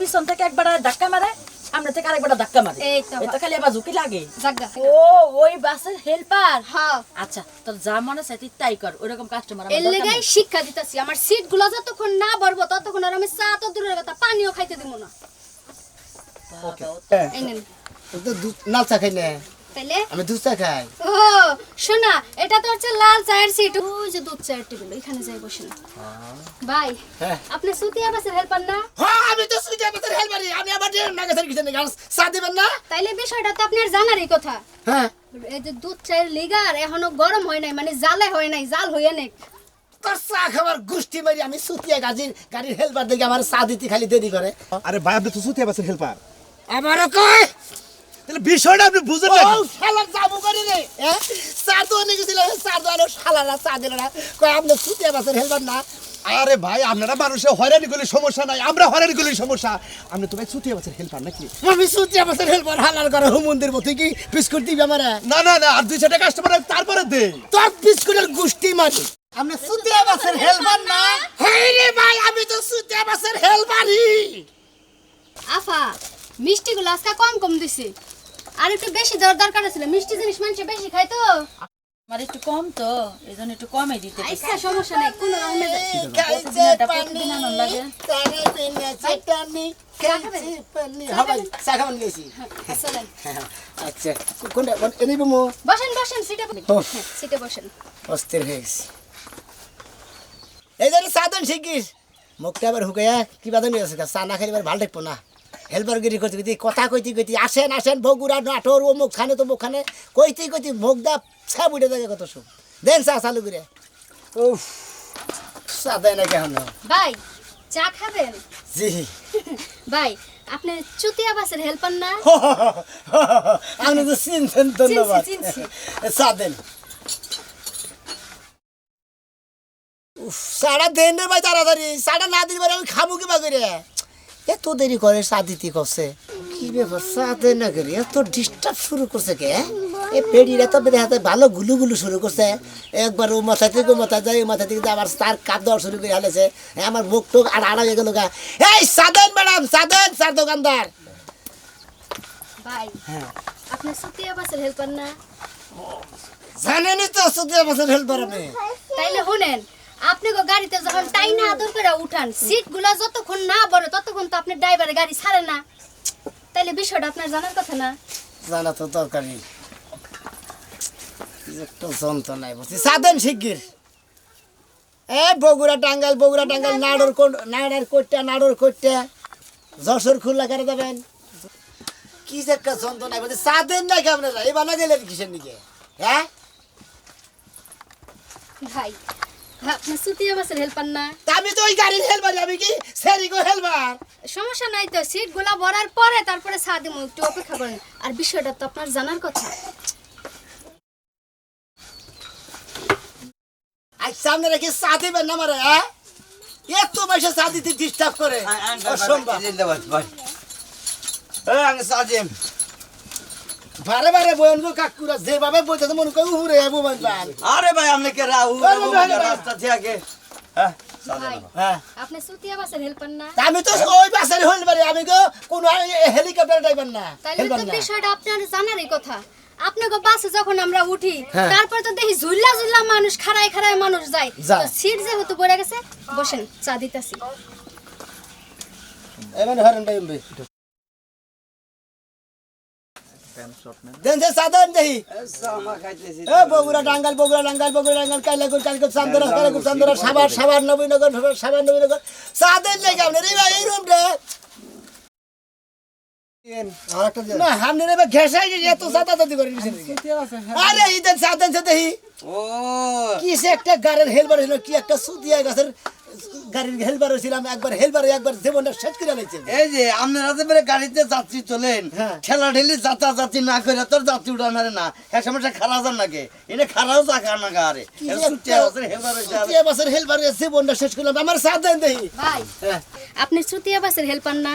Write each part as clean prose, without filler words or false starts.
পিছন থেকে একবার ধাক্কা মারে আমরা থেকে আরেকবার ধাক্কা মারে এটা খালি আবার ঝুঁকি লাগে ও ওই বাসের হেল্পার হ্যাঁ আচ্ছা তোর যা মনে চাই তাই কর ওইরকম কাস্টমার এর লেগাই শিক্ষা দিতেছি আমার সিট গুলো যতক্ষণ না ভরবো ততক্ষণ আর আমি চা তো দূরের কথা পানিও খাইতে দিব না এই নেন তো লাল চা খাই না তাইলে আমি দুধ চা খাই ও শোনা এটা তো হচ্ছে লাল চায়ের সিট ওই যে দুধ চায়ের টেবিল এখানে যাই বসেন ভাই হ্যাঁ। আপনি সুতিয়া বাসের হেল্পার না হ্যাঁ আমি তো সুইটা বাসের হেলবারি আমি আবার নাগাছেন কিছু নেই চা দিবেন না তাইলে বিষয়টা তো আপনার জানারই কথা হ্যাঁ এই যে দুধ চায়ের লিগার এখনো গরম হয় নাই মানে জালে হয় নাই জাল হইয়া নেই তোর চা খাবার গুষ্টি মারি আমি সুতিয়া গাড়ির হেলবার দেখে আমার চা দিতে খালি দেরি করে আরে ভাই আপনি তো সুতিয়া বাসের হেল্পার আমারও কয় তাহলে বিষয়টা আপনি বুঝেন না ও শালার যাবো করে রে হ্যাঁ চা তো অনেক ছিল চা তো আরো শালারা চা দিল না কয় আপনি সুতিয়া বাসের হেলবার না আরে ভাই আপনারা মানুষে হয়রানি করলে সমস্যা নাই আমরা হয়রানি করলে সমস্যা আপনি তো ভাই সুতিয়া বাসের হেল্পার নাকি আমি সুতিয়া বাসের হেলবার হালাল করে হুমন্দির মতো কি বিস্কুট দিবি আমার না না না আর 2-4টা কাস্টমার তারপরে দে তোর বিস্কুটের গুষ্টি মারি আপনি সুতিয়া বাসের হেলবার না হ্যাঁ রে ভাই আমি তো সুতিয়া বাসের হেলবারই আফা মিষ্টি গুলো আজকে কম কম দিছি আর একটু বেশি দরকার ছিল মিষ্টি জিনিস মানুষ বেশি খায় তো আমার একটু কম তো এইজন্য একটু কমে দিতে আচ্ছা সমস্যা নাই কোন রকমে এটা প্রতিদিন আনন্দ লাগে চলেন আচ্ছা কোনটা এনেই বমো বসেন বসেন সিটে সিটে বসেন অস্থির হয়ে গেছি এই যে সাধন শিখিস মুখটা আবার হুকাইয়া কি বাদন আছে চা না খাইলে এবার ভালো দেখবো না হেলবারগিরি করতে কইতে কথা কইতে কইতে আসেন আসেন বগুড়া নাটোর ও মুখ খানে তো মুখ খানে কইতে কইতে মুখ দা ছা বুড়ে থাকে কত সব দেন চা চালু করে উফ চা দেয় না কেন ভাই চা খাবেন জি ভাই আপনি চুতিয়া বাসের হেল্পার না আপনি তো চিনছেন ধন্যবাদ চিনছি। চা দেন উফ সারা দেন রে ভাই তাড়াতাড়ি সারা না দিন আমি খাবো কি বাগরে এত দেরি করে চা দিতে করছে কি ব্যাপার চা দেন না করে এত ডিস্টার্ব শুরু করছে কে এ পেড়িরা তো হাতে ভালো গুলু গুলু শুরু করছে একবার ও মাথা থেকে ও মাথা যায় ও মাথা থেকে আবার তার কাপ দেওয়া শুরু করে হালেছে আমার মুখ টুক আর আড়া হয়ে গেল গা এই সাদেন ম্যাডাম সাদেন স্যার দোকানদার ভাই আপনি চুতিয়া বাসের হেল্পার না জানেনই তো সুদিয়া বছর হেল্পার আমি তাইলে শুনেন আপনি গো গাড়িতে যখন টাইনা আদর করে উঠান সিট গুলা যতক্ষণ না বড় ততক্ষণ তো আপনি ড্রাইভারে গাড়ি ছাড়ে না তাইলে বিষয়টা আপনার জানার কথা না জানা তো দরকারই একটু যন্ত্রণায় বসছি সাদেন শিগগির এ বগুড়া টাঙ্গাল নাড়ার কোটটা যশোর খুললা করে দেবেন কি যে একটা যন্ত্রণায় বলছি সাদেন না কেমন এবার না গেলেন কিসের নিকে হ্যাঁ ভাই আপনি চুতিয়া বাসের হেল্পার না তা আমি তো ওই গাড়ির হেলবার আমি কি সেরিগো হেলবার সমস্যা নাই তো সিট গুলা ভরার পরে তারপরে চা দিমু একটু অপেক্ষা করেন আর বিষয়টা তো আপনার জানার কথা আজ সামনে রেখে চা দিবেন না মারে হ্যাঁ এত পয়সা চা দিতে ডিস্টার্ব করে অসম্ভব বারে বারে বয়ন গো কাকুরা যেভাবে বলতে মনে করে উড়ে যাবো বান আরে ভাই আপনি কে রাহু রাস্তা থেকে হ্যাঁ ভাই হ্যাঁ আপনি চুতিয়া বাসের হেল্পার না তা আমি তো ওই বাসারে হইল পারে আমি তো কোন হেলিকপ্টার ড্রাইভার না তাইলে হেলবার তো না বিষয়টা আপনার জানারই কথা আপনাকে বাসে যখন আমরা উঠি হ্যাঁ। তারপর তো দেখি ঝুল্লা মানুষ খাড়ায় মানুষ যায় যায়। সিট যেহেতু পড়ে গেছে বসেন চা দিতেছি এমন হরেন ভাই দেন যে সাধারণ দেহি সামা খাইতেছি এ বগুড়া টাঙ্গাল কাইলাগুল চান্দরা সাবার নবীনগর সাদের লেগে আপনি রে ভাই এই রুমটা না হামনে রে ঘেসাই যে এত সাদাদাদি করে দিছেন আরে ইদেন সাদেন সে দেহি ও কি সে একটা গাড়ির হেলবার হলো কি একটা সুদিয়া গাছের গাড়ির হেলবার হইছিলাম একবার জীবনটা শেষ করে লাইছে এই যে আপনারা যে বেরে গাড়িতে যাত্রী তোলেন হ্যাঁ। ঠেলা ঠেলি যাত্রী না করে তোর যাত্রী উঠানারে না হ্যাঁ সমস্যা খারাপ যান নাকি এনে খারাপ যা না গারে সুদিয়া বাসের হেলবার জীবনটা শেষ করলাম আমার সাদেন দেহি ভাই হ্যাঁ আপনি চুতিয়া বাসের হেল্পার না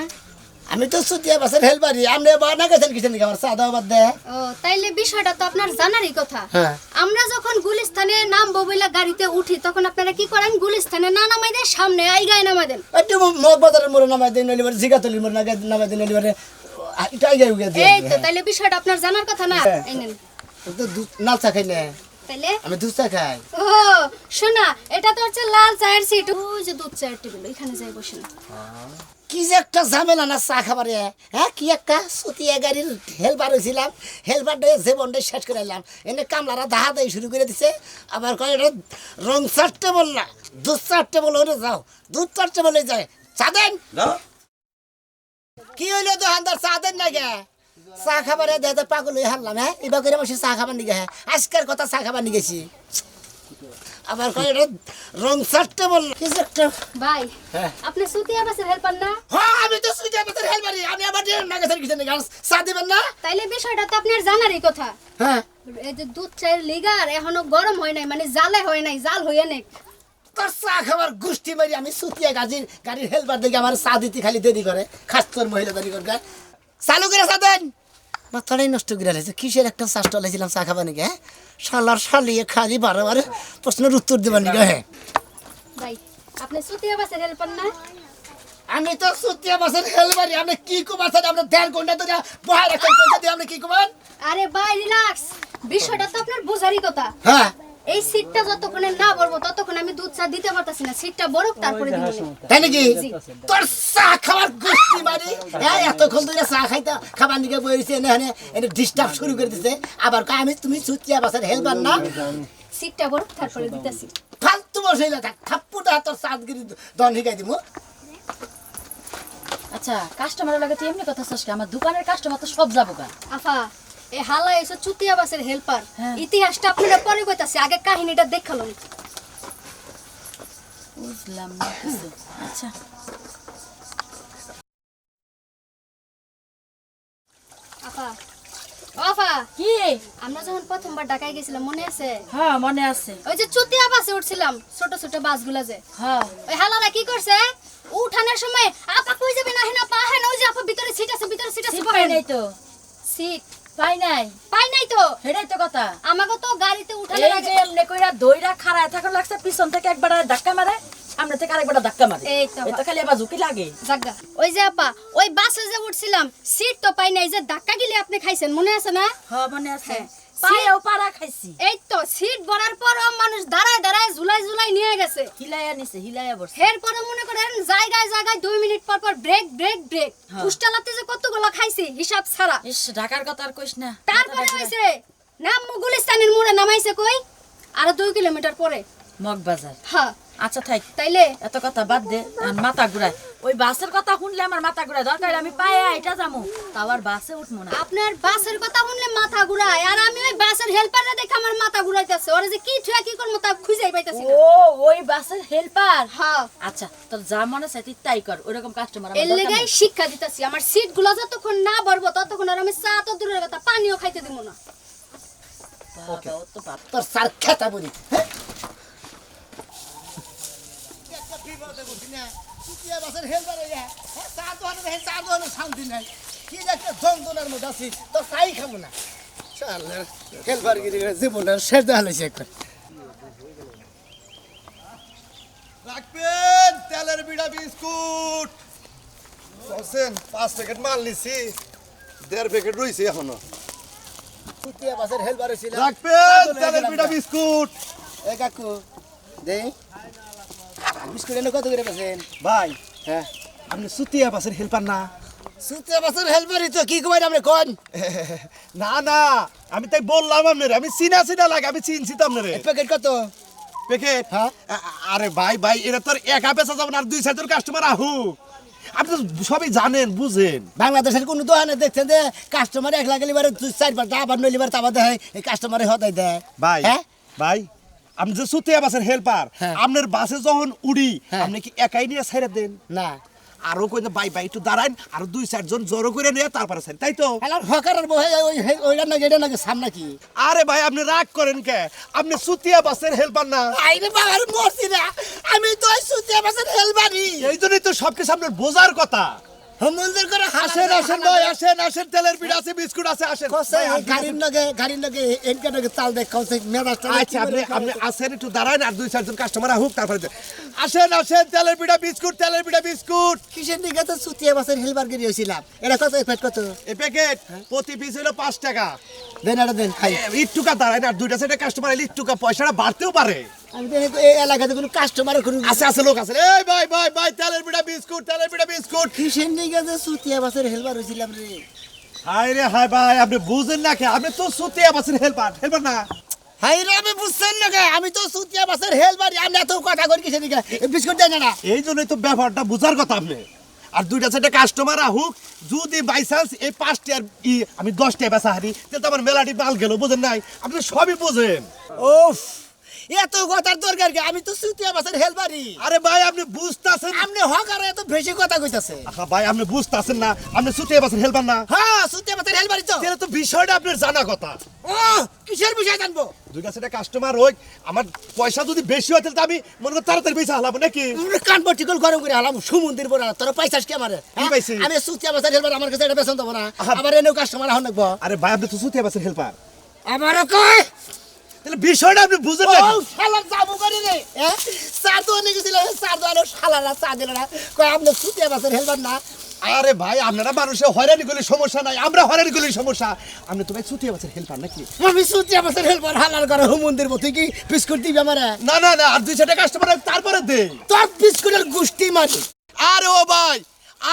আমি তো সুতিয়া বাসের হেলবারি আপনি বানা গেছেন কিসের নাকি আমার সাদা বাদ দে ও তাইলে বিষয়টা তো আপনার জানারই কথা হ্যাঁ। আমরা যখন গুলিস্তানে নামবো বইলা গাড়িতে উঠি তখন আপনারা কি করেন গুলিস্তানে না নামাই দেন সামনে আইগায় নামাই দেন একটু মগবাজারের মোড়ে নামাই দেন নইলে জিগাতলির মোড়ে নামাই দেন নইলে এটা আগে উগে দেন এই তো তাইলে বিষয়টা আপনার জানার কথা না এই নেন তো লাল চা খাই না তাইলে আমি দুধ চা খাই ও শোনা এটা তো হচ্ছে লাল চায়ের সিট ওই যে দুধ চায়ের টেবিল এখানে যাই বসেন কি যে একটা ঝামেলা না চা খাবারে হ্যাঁ কি একটা সুতিয়া গাড়ির হেলপার হয়েছিলাম হেলপার দিয়ে জীবনটা শেষ করে এলাম এনে কামলারা দাহা দেয় শুরু করে দিছে আবার কয় এটা রং চারটে বল না দুধ চারটে বলে ওরে যাও দুধ চারটে বলে যায় চা দেন কি হইলো দোকানদার চা দেন না গে চা খাবারে দেয় পাগল হয়ে হারলাম হ্যাঁ এবার করে বসে চা খাবার নিগে হ্যাঁ আজকের কথা চা খাবার নিয়ে গেছি আবার কয় এটা রং চারটে বল না কি যে একটা ভাই হ্যাঁ। আপনি সুতিয়া বাসের হেল্পার না হ্যাঁ আমি তো সুইটা ভিতর হেলপারি আমি আবার নাগাছের কিছু নেই চা দিবেন না তাইলে বিষয়টা তো আপনার জানারই কথা হ্যাঁ এই যে দুধ চায়ের লিগার এখনো গরম হয় নাই মানে জালে হয় নাই জাল হইয়া নেই তোর চা খাবার গোষ্ঠী মারি আমি সুতিয়া গাড়ির হেলপার দেখে আমার চা দিতে খালি দেরি করে খাস্তর মহিলা দেরি করে চালু করে চা দেন মাথাটাই নষ্ট করে লাগছে কিসের একটা চা স্টলেছিলাম চা খাবার নাকি হ্যাঁ শালার শালিয়ে খালি বারে প্রশ্নের উত্তর দেবার নাকি হ্যাঁ ভাই আপনি সুতিয়া বাসের হেল্পার না আমি তো সুতিয়া বাসের হেলপারি আপনি কি কুমার স্যার আমরা 1.5 ঘন্টা ধরে বহায় রাখেন কোনটা দিয়ে আপনি কি কুমার আরে ভাই রিল্যাক্স বিষয়টা তো আপনার বোঝারই কথা হ্যাঁ এই সিটটা যতক্ষণে না বলবো ততক্ষণ আমি দুধ চা দিতে পারতাছি না সিটটা বরক তারপরে দিব তাই নাকি তোর চা খাবার গোষ্ঠী মারি হ্যাঁ এতক্ষণ ধরে চা খাইতে খাবার নিকে বইছে এনে এনে ডিস্টার্ব শুরু করে দিছে আবার কয় আমি তুমি সুতিয়া বাসের হেলপার না সিটটা বরক তারপরে দিতেছি ফালতু বসাইলা থাক থাপ্পুটা তোর সাতগিরি দন হিকাই দিমু আচ্ছা কাস্টমারের লাগে তুই এমনি কথা শুনছ আমার দোকানের কাস্টমার তো সব যাবো গা আফা এই হালা এসে চুতিয়া বাসের হেল্পার হ্যাঁ। ইতিহাসটা আপনারা পরে কইতাছি আগে কাহিনীটা দেখালাম বুঝলাম না কিছু আচ্ছা আফা ও আফা কি আমরা যখন প্রথমবার ঢাকায় গেছিলাম মনে আছে হ্যাঁ মনে আছে ওই যে চুতিয়া বাসে উঠছিলাম ছোট ছোট বাসগুলা যে হ্যাঁ ওই হালারা কি করছে উঠানোর সময় আপা কই যাবে না হেনা পা হেনা ওই যে আপা ভিতরে সিট আছে সিট পাই নাই তো সিট পাই নাই পাই নাই তো হেডাই তো কথা আমাকে তো গাড়িতে উঠানোর এই আগে যে এমনি কইরা দইরা খাড়ায় থাকা লাগছে পিছন থেকে একবার ধাক্কা মারে আমরা থেকে আরেকবার ধাক্কা মারে এই তো এটা খালি আবার ঝুঁকি লাগে জাগা ওই যে আপা ওই বাসে যে উঠছিলাম সিট তো পাই নাই যে ধাক্কা গিলে আপনি খাইছেন মনে আছে না হ্যাঁ মনে আছে হ্যাঁ। পায়েও পাড়া খাইছি এই তো সিট ভরার পর মানুষ দাঁড়ায় দাঁড়ায় ঝুলাই ঝুলাই নিয়ে গেছে হিলাইয়া নিছে হিলাইয়া বসছে এরপরে মনে করেন জায়গায় জায়গায় 2 মিনিট পর পর ব্রেক ব্রেক ব্রেক হ্যাঁ। পুষ্টালাতে যে কতগুলো খাইছি হিসাব ছাড়া ইস ঢাকার কথা আর কইস না তারপরে হইছে নাম গুলিস্তানের মোড়ে নামাইছে কই আর 2 কিলোমিটার পরে মগবাজার হ্যাঁ আচ্ছা থাক তাইলে এত কথা বাদ দে আর মাথা ঘুরায় ওই বাসের কথা শুনলে আমার মাথা ঘুরায় দরকার হলে আমি পায়ে এটা যাবো তাও আর বাসে উঠবো না আপনার বাসের কথা শুনলে মাথা ঘুরায় আর আমি ওই বাসের হেল্পাররা দেখে আমার মাথা ঘুরাইতেছে ওরে যে কি থুয়া কি করব তা খুঁজেই পাইতাছি না ও ওই বাসের হেল্পার হ্যাঁ আচ্ছা তোর যা মনে চাই তুই তাই কর ওরকম কাস্টমার এর লেগাই শিক্ষা দিতাছি আমার সিট গুলো যতক্ষণ না ভরবো ততক্ষণ আর আমি চা তো দূরের কথা পানিও খাইতে দিব না তোর সার খেতা বলি হ্যাঁ সুতিয়া বাসের হেলপার হইয়া হ্যাঁ চা দোকানে শান্তি নাই কি যে একটা যন্ত্রণার মধ্যে আছি তোর চাই খাবো না শালার হেলপার গিরি জীবনের শেষ দেখা হয়েছে একবার রাখবেন তেলের বিড়া বিস্কুট বলছেন 5 প্যাকেট মাল নিছি 1.5 প্যাকেট রইছে এখনো সুতিয়া বাসের হেলপার হয়েছিল রাখবেন তেলের বিড়া বিস্কুট এ কাকু দে বিস্কুট এনে কত করে পেয়েছেন ভাই হ্যাঁ আপনি সুতিয়া বাসের হেল্পার না সুতিয়া বাসের হেলপারই তো কি কই আপনি কোন না না আমি তাই বললাম আপনারে আমি চিনা লাগে আমি চিনছি তো আপনারে প্যাকেট কত প্যাকেট হ্যাঁ। আরে ভাই এটা তোর একা বেচা যাবে না আর 2-4 কাস্টমার আহু আপনি তো সবই জানেন বুঝেন বাংলাদেশের কোন দোকানে দেখছেন যে কাস্টমার এক লাখ লিবারে 4-5 আবার নই লিবার তাবা দেয় এই কাস্টমারে হদাই দেয় ভাই হ্যাঁ ভাই আমি যে সুতিয়া বাসের হেল্পার হ্যাঁ। আপনার বাসে যখন উড়ি হ্যাঁ। আপনি কি একাই নিয়ে ছেড়ে দেন না আরো কই না ভাই একটু দাঁড়ান আর 2-4 জন জড়ো করে নিয়ে তারপরে ছেড়ে তাই তো হ্যালো ফকারের বহে ওইটা না এটা নাকি সামনে কি আরে ভাই আপনি রাগ করেন কে আপনি সুতিয়া বাসের হেল্পার না আইরে বাবার মরছি না আমি তো ওই সুতিয়া বাসের হেলপারই এই জন্যই তো সবকিছু আপনার বোঝার কথা হোমন্দির করে আসেন আসেন ভাই আসেন আসেন তেলের পিঠা আছে বিস্কুট আছে আসেন কসে ভাই, গাড়ির লগে এনকে চাল দেখ কসে মেজাজটা আচ্ছা আপনি আসেন একটু দাঁড়ান আর 2-4 জন কাস্টমার হোক তারপরে আসেন আসেন তেলের পিঠা বিস্কুট কিসের দিকে তো সুতিয়া বাসের হেলবার গিয়ে হয়েছিলাম এটা কত প্যাকেট কত এই প্যাকেট প্রতি পিস হলো 5 টাকা দেন এটা দেন খাই ইটুকা দাঁড়ায় না 2টা সেটা কাস্টমার এলে ইটুকা পয়সাটা বাড়তেও পারে আমি তো এই এলাকাতে কোনো কাস্টমার কোনো আছে লোক আছে এই ভাই তেলের পিঠা বিস্কুট কিসের দিকে যে সুতিয়া বাসের হেলবার হয়েছিলাম রে হায় রে হায় ভাই আপনি বুঝেন না কে আপনি তো সুতিয়া বাসের হেল্পার না হাই রে আমি বুঝছেন না কে? আমি তো সুতিয়া বাসের হেলবার আমি এত কথা করি কিসের দিকে বিস্কুট দেন না এই জন্যই তো ব্যাপারটা বুঝার কথা আপনি আর 2টা সেটা কাস্টমার আহুক যদি বাই চান্স এই 5টা আর আমি 10টা বেচা হারি তাহলে তো আমার মেলাটি মাল গেল বুঝেন নাই আপনি সবই বুঝেন ওফ এত কথার দরকার কি আমি তো সুতিয়া বাসের হেলবারই আরে ভাই আপনি বুঝতাছেন আপনি হকারে এত বেশি কথা কইতাছে আহা ভাই আপনি বুঝতাছেন না আপনি সুতিয়া বাসের হেল্পার না হ্যাঁ সুতিয়া বাসের হেলবারই তো তাহলে তো বিষয়টা আপনার জানা কথা ও কিসের বিষয় জানবো 2টা সেটা কাস্টমার হোক আমার পয়সা যদি বেশি হয় তাহলে তো আমি মনে করি তাড়াতাড়ি পয়সা হালাম নাকি কান পটিকল গরম করে হালাম সমুদ্রের বড় তোর পয়সা কি আমারে কি পাইছি? আমি সুতিয়া বাসের হেলবার আমার কাছে এটা বেতন দেবো না আহা। আবার এনেও কাস্টমার আহন নাকবো আরে ভাই আপনি তো সুতিয়া বাসের হেল্পার আমারও কয় তাহলে বিষয়টা আপনি বুঝেন না ও শালা যাবো করে রে চা তো অনেক গেছিল চা তো আরো শালারা চা দিল না কয় আপনি সুতিয়া বাসের হেলবার না আরে ভাই আপনারা মানুষে হয়রানি করলে সমস্যা নাই আমরা হয়রানি করলে সমস্যা আপনি তো ভাই সুতিয়া বাসের হেল্পার নাকি আমি সুতিয়া বাসের হেলবার হালাল করে হুমন্দির মতো কি বিস্কুট দিবি আমারে না আর 2-4টা কাস্টমার তারপরে দে তোর বিস্কুটের গুষ্টি মারি আরে ও ভাই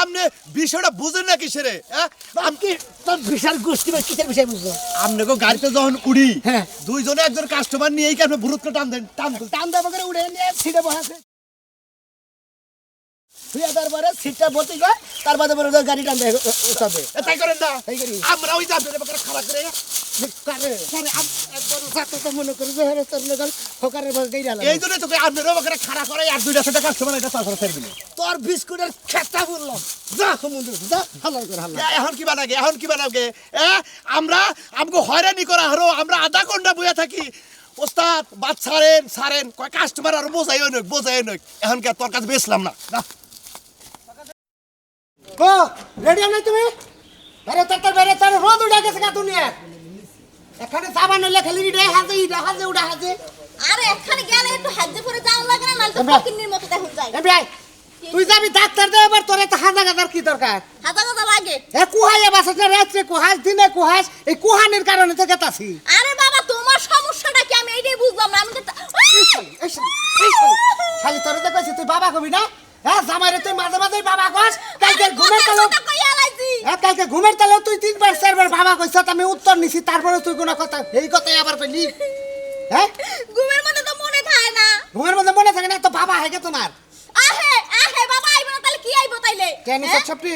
আপনি বিষয়টা বুঝেন না কিসের আমি কি তোর বিশাল গুষ্টি মারি কিসের বিষয় বুঝছো আপনাকে গাড়িতে যখন উড়ি হ্যাঁ। 2 জনে একজন কাস্টমার নিয়েই কি আপনি বুরুত করে টান দেন টান দেবো করে উড়ে নিয়ে সিটে বসাছে তুই তারপরে সিটটা ভর্তি কর তার বাদে বলে গাড়ি টান দেয় তবে তাই করেন না তাই করি। আমরা ওই যাবেন এবার খারাপ করে মনে করি যে হ্যাঁ তোর লোক ফোকারের বস গাড়ি ডালা এই জন্য তোকে আপনার এবার খারাপ করে আর 2টা সেটা কাস্টমার এটা তারপরে ছেড়ে দিলে তোর বিস্কুটের খেতা বললাম যা সমুদ্র যা হালাল করে হালাল এখন কি বানাগে আমরা আমগো হয়রানি করা হলো আমরা আধা ঘন্টা বইয়া থাকি ওস্তাদ বাদ ছাড়েন কয় কাস্টমার আর বোঝাই নয় এখন কি আর তোর কাছে বেচলাম না কো রেডি নাই তুমি বেরে তোর রোদ উঠে গেছে কা দুনিয়া এখানে সাবান লেখা লিখি রে হাজে উড়া হাজে আরে এখানে গেলে একটু হাতে পরে যাওয়া লাগে না নাহলে তো এবার- ফকিন্নির মতো দেখুন যায় এ ভাই তুই যাবি ডাক্তার দে এবার তোর এত হাজা গাজার কি দরকার হাতা কথা লাগে এ কুহাইয়া বাসা রাত্রে কুহাস দিনে কুহাস এই কুহানির কারণে তো গেতাছি আরে বাবা তোমার সমস্যাটা কি আমি এইটাই বুঝলাম না আমি তো খালি তোর তো কইছি তুই বাবা কবি না হ্যাঁ জামাইরে তুই মাঝে মাঝে বাবা কস কালকে ঘুমের তালে কালকে ঘুমের তালে তুই 3-4 বাবা কইছ আমি উত্তর নিছি তারপরে তুই কোনো কথা এই কথাই আবার কইলি হ্যাঁ ঘুমের মধ্যে তো মনে থাকে না ঘুমের মধ্যে মনে থাকে না তো বাবা হেগে তোমার আহে বাবা আইব না তাহলে কি আইব তাইলে কেন সবটি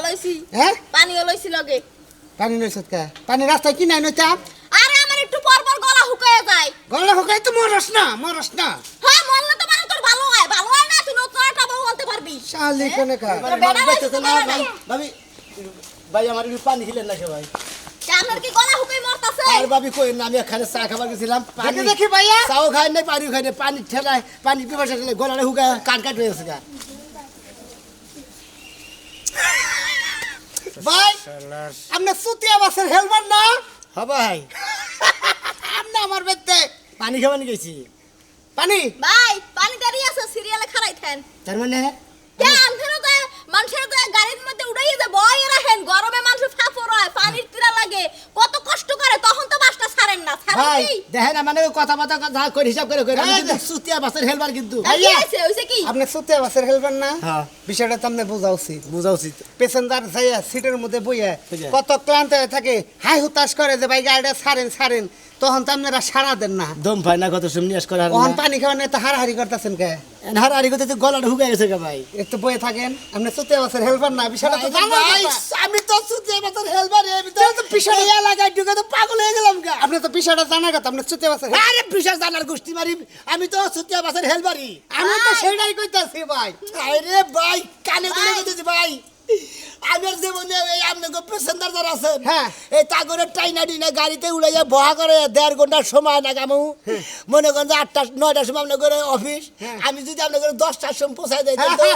লইছি হ্যাঁ পানিও লইছি লগে পানি নইছত কা পানি রাস্তায় কি নাই নইতা আরে আমার একটু পর পর গলা শুকায় যায় গলা হোকাই তো মরস না হ্যাঁ মরলে তো মানে তোর ভালো হয় না তুই নতুন একটা বউ বলতে পারবি শালি কোনে কা বেড়া বাইতেছে না, ভাবি ভাই আমার একটু পানি খিলেন না সবাই আপনার কি গলা শুকাই মরতাছে আর ভাবি কই না আমি এখানে চা খাবার গেছিলাম পানি দেখি ভাইয়া। চাও খাই নাই পানিও খাই নাই পানি ঠেলায় পানি পিপাসা ঠেলে গলাটা হুকা কাট হয়ে গেছে গা ভাই আপনি সুতিয়া বাসের হেলমেট না হ্যাঁ ভাই আপনি আমার বেতে পানি খাওয়ানি গেছি পানি ভাই পানি দাঁড়িয়ে আছে সিরিয়ালে খারাইতেন তার মানে কে আনছেন তো মানুষের তো গাড়ির মধ্যে উড়াইয়ে যায় বয় রাখেন গরমে মানুষ ফাফর হয় পানির তিরা লাগে কত কষ্ট করে তখন তো বাসটা ছাড়েন না ছাড়েন ভাই কি দেখেন মানে কথা করে হিসাব করে আমি কিন্তু সুতিয়া বাসের হেলবার কিন্তু কি হইছে হইছে কি আপনি সুতিয়া বাসের হেলবেন না হ্যাঁ বিষয়টা তো আপনি বোঝা উচিত বোঝা উচিত পেসেঞ্জার যাইয়া সিটের মধ্যে বইয়া বুঝা। কত ক্লান্ত হয়ে থাকে হাই হুতাশ করে যে ভাই গাড়িটা ছাড়েন তখন তো আপনারা সারা দেন না দম পায় না কত সুমনিয়াস করে আর তখন পানি খাওয়া নিয়ে তো হারাহারি করতেছেন কে হার আরি করতে গলাটা হুকাই গেছে গা ভাই একটু বয়ে থাকেন আপনি সুতিয়া বাসের হেলবেন না বিষয়টা তো জানার ভাই, কথা। আমি তো সুতিয়া বাসের হেলবার আমি তো তাহলে তো পিছনে- এই এলাকায় ঢুকে তো পাগল হয়ে গেলাম গা আপনি তো বিষয়টা জানার কথা আপনি সুতিয়া বাসের আরে বিশেষ জানার গোষ্ঠী মারি আমি তো সুতিয়া বাসের হেলবারি আমি তো সেটাই কইতাছি ভাই আরে ভাই কানে ধরে গেছি ভাই আমি আর যেমন এই আপনাকে প্যাসেঞ্জার যারা আছেন হ্যাঁ। এই তাগরে টাইনা ডিনা গাড়িতে উড়াইয়া বহা করে 1.5 ঘন্টার সময় না কামু মনে করেন যে 8টা 9টার সময় আপনার অফিস আমি যদি আপনার 10টার সময় পৌঁছাই যাই তো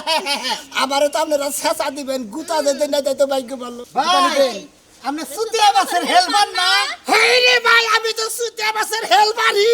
আমারও তো আপনারা ছেঁচা দিবেন গুতা দিতে না তো ভাগ্য ভালো ভাই আপনি সুতিয়া বাসের হেলপার না? হেই রে ভাই আমি তো সুতিয়া বাসের হেলপারই